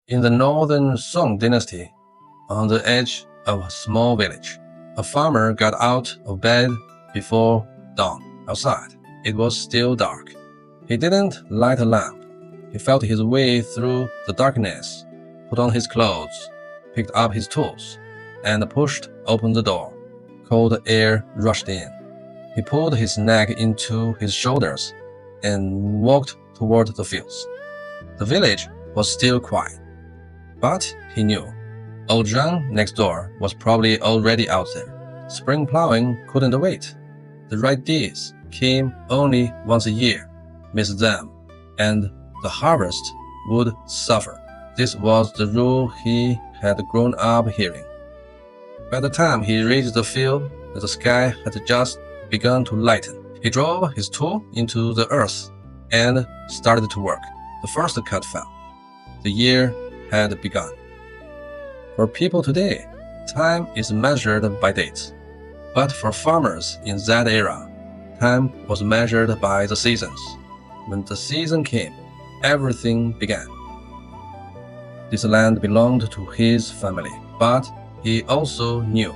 In the northern Song Dynasty, on the edge of a small village, a farmer got out of bed before dawn. Outside, it was still dark. He didn't light a lamp. He felt his way through the darkness, put on his clothes, picked up his tools, and pushed open the door. Cold air rushed in. He pulled his neck into his shoulders and walked toward the fields. The village was still quiet, but he knew old John next door was probably already out there. Spring plowing couldn't wait. The right days came only once a year, missed them, and the harvest would suffer. This was the rule he had grown up hearing. By the time he reached the field, the sky had just begun to lighten. He drove his tool into the earth and started to work. The first cut fell. The year had begun. For people today, time is measured by dates. But for farmers in that era, time was measured by the seasons. When the season came, everything began. This land belonged to his family, but he also knew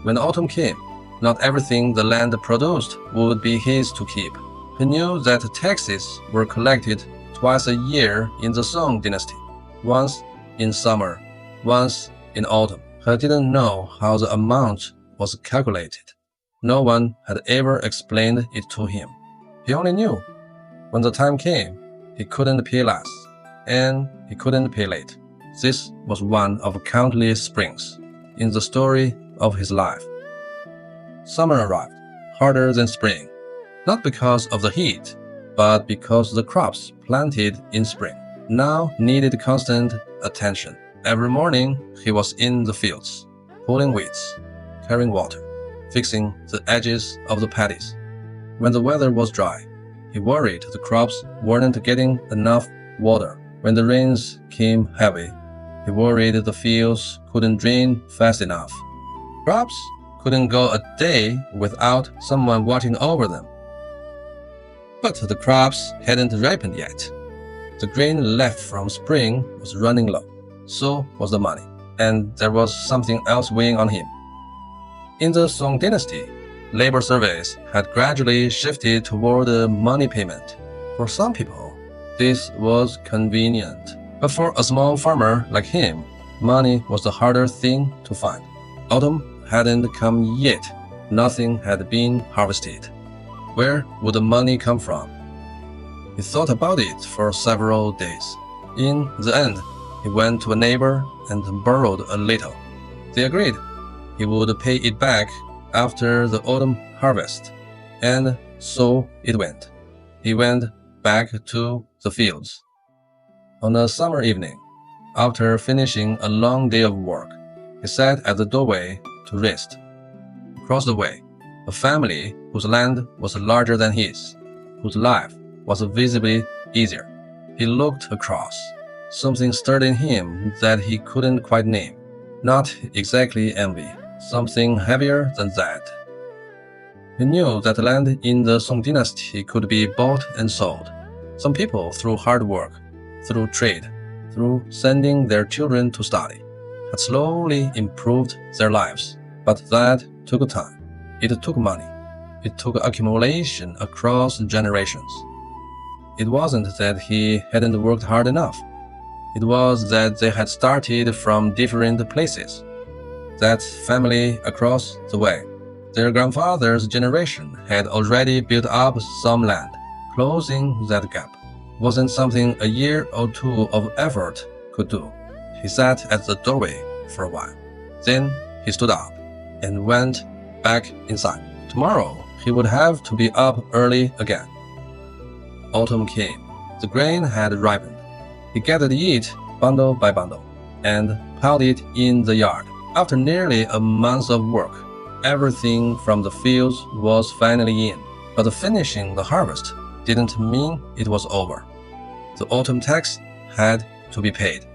when autumn came, not everything the land produced would be his to keep. He knew that taxes were collected twice a year in the Song Dynasty, once in summer, once in autumn. He didn't know how the amount was calculated. No one had ever explained it to him. He only knew when the time came, he couldn't pay less, and he couldn't pay late. This was one of countless springs in the story of his life. Summer arrived, harder than spring, not because of the heat, but because the crops planted in spring now needed constant attention. Every morning, he was in the fields, pulling weeds, carrying water, fixing the edges of the paddies. When the weather was dry, he worried the crops weren't getting enough water. When the rains came heavy, he worried the fields couldn't drain fast enough. Crops couldn't go a day without someone watching over them. But the crops hadn't ripened yet. The grain left from spring was running low. So was the money, and there was something else weighing on him. In the Song Dynasty, labor service had gradually shifted toward money payment. For some people, this was convenient, but for a small farmer like him, money was the harder thing to find. Autumn hadn't come yet. Nothing had been harvested. Where would the money come from? He thought about it for several days. In the end, he went to a neighbor and borrowed a little. They agreed he would pay it back after the autumn harvest, and so it went. He went back to the fields. On a summer evening, after finishing a long day of work, he sat at the doorway to rest. Across the way, a family whose land was larger than his, whose life was visibly easier. He looked across. Something stirred in him that he couldn't quite name. Not exactly envy, something heavier than that. He knew that land in the Song Dynasty could be bought and sold. Some people, through hard work, through trade, through sending their children to study, had slowly improved their lives. But that took time. It took money. It took accumulation across generations. It wasn't that he hadn't worked hard enough. It was that they had started from different places. That family across the way, their grandfather's generation had already built up some land. Closing that gap wasn't something a year or two of effort could do. He sat at the doorway for a while. Then he stood up and went back inside. Tomorrow, he would have to be up early again. Autumn came. The grain had ripened. He gathered it bundle by bundle and piled it in the yard. After nearly a month of work, everything from the fields was finally in. But finishing the harvest didn't mean it was over. The autumn tax had to be paid.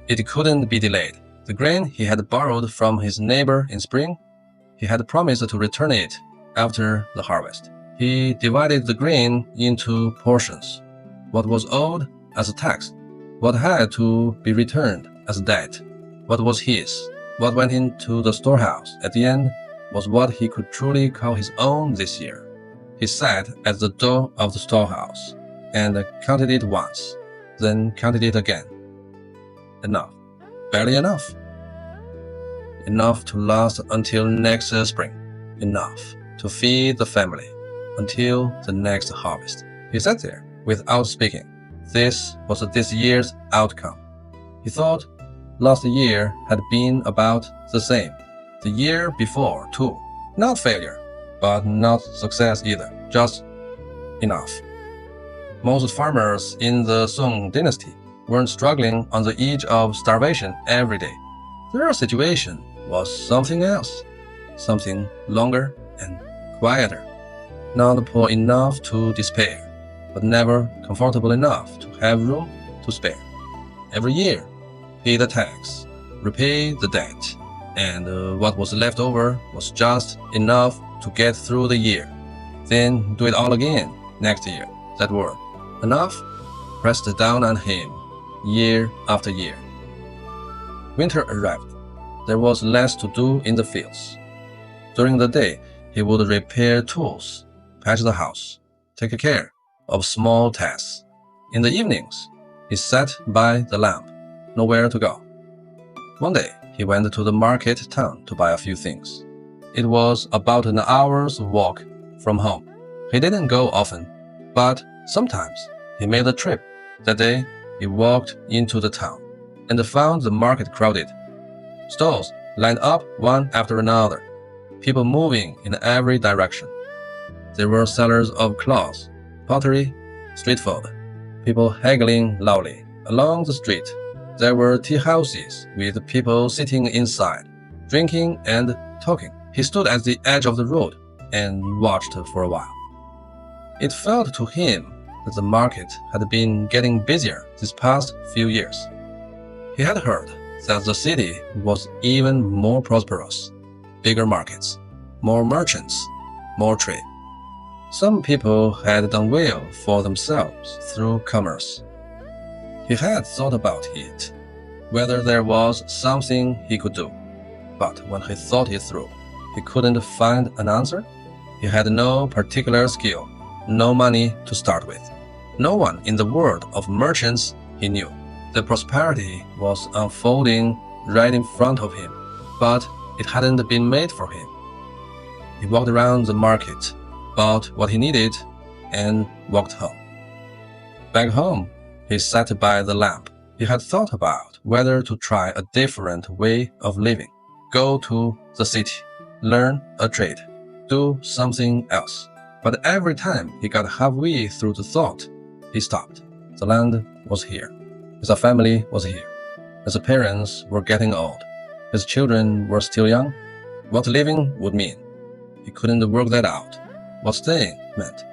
It couldn't be delayed. The grain he had borrowed from his neighbor in spring, he had promised to return it after the harvest. He divided the grain into portions. What was owed as a tax, what had to be returned, as debt. What was his, what went into the storehouse at the end, was what he could truly call his own this year. He sat at the door of the storehouse and counted it once, then counted it again. Enough. Barely enough. Enough to last until next spring. Enough to feed the family until the next harvest. He sat there without speaking. This was this year's outcome. He thought last year had been about the same. The year before, too. Not failure, but not success either. Just enough. Most farmers in the Song Dynasty weren't struggling on the edge of starvation every day. Their situation was something else. Something longer and quieter. Not poor enough to despair, but never comfortable enough to have room to spare. Every year, pay the tax, repay the debt, and what was left over was just enough to get through the year. Then do it all again next year. That word, enough, pressed down on him year after year. Winter arrived. There was less to do in the fields. During the day, he would repair tools, patch the house, take care of small tasks. In the evenings, he sat by the lamp, nowhere to go. One day, he went to the market town to buy a few things. It was about an hour's walk from home. He didn't go often, but sometimes he made the trip. That day, he walked into the town and found the market crowded. Stalls lined up one after another, people moving in every direction. There were sellers of cloths, pottery, street food, people haggling loudly. Along the street, there were tea houses with people sitting inside, drinking and talking. He stood at the edge of the road and watched for a while. It felt to him that the market had been getting busier these past few years. He had heard that the city was even more prosperous, bigger markets, more merchants, more trade. Some people had done well for themselves through commerce. He had thought about it, whether there was something he could do. But when he thought it through, he couldn't find an answer. He had no particular skill, no money to start with. No one in the world of merchants he knew. The prosperity was unfolding right in front of him, but it hadn't been made for him. He walked around the market, bought what he needed, and walked home. Back home, he sat by the lamp. He had thought about whether to try a different way of living, go to the city, learn a trade, do something else. But every time he got halfway through the thought, he stopped. The land was here. His family was here. His parents were getting old. His children were still young. What living would mean. He couldn't work that out. What staying meant.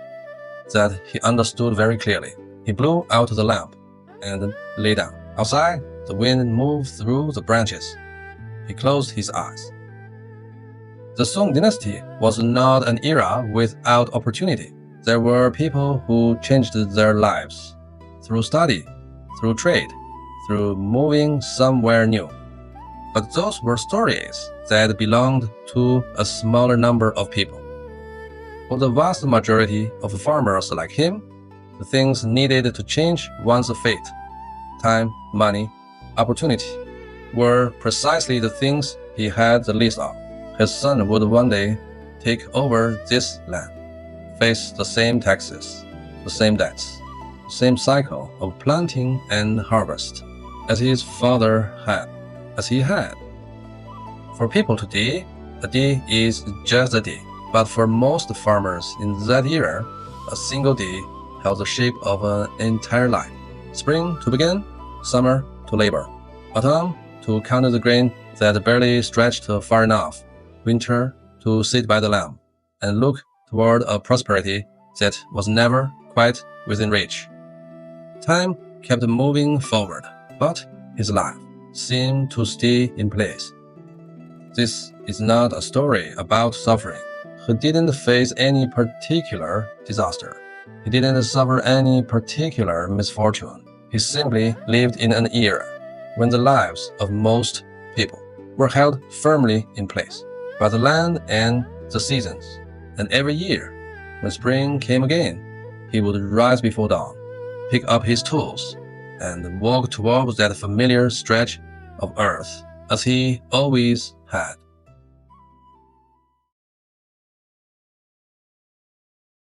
That he understood very clearly. He blew out the lamp and lay down. Outside, the wind moved through the branches. He closed his eyes. The Song Dynasty was not an era without opportunity. There were people who changed their lives through study, through trade, through moving somewhere new. But those were stories that belonged to a smaller number of people. For the vast majority of farmers like him, the things needed to change one's fate, time, money, opportunity, were precisely the things he had the least of. His son would one day take over this land, face the same taxes, the same debts, the same cycle of planting and harvest as his father had, as he had. For people today, a day is just a day, but for most farmers in that era, a single day held the shape of an entire life. Spring to begin, summer to labor, autumn to count the grain that barely stretched far enough, winter to sit by the lamp and look toward a prosperity that was never quite within reach. Time kept moving forward, but his life seemed to stay in place. This is not a story about suffering. He didn't face any particular disaster. He didn't suffer any particular misfortune. He simply lived in an era when the lives of most people were held firmly in place by the land and the seasons. And every year, when spring came again, he would rise before dawn, pick up his tools, and walk towards that familiar stretch of earth as he always had.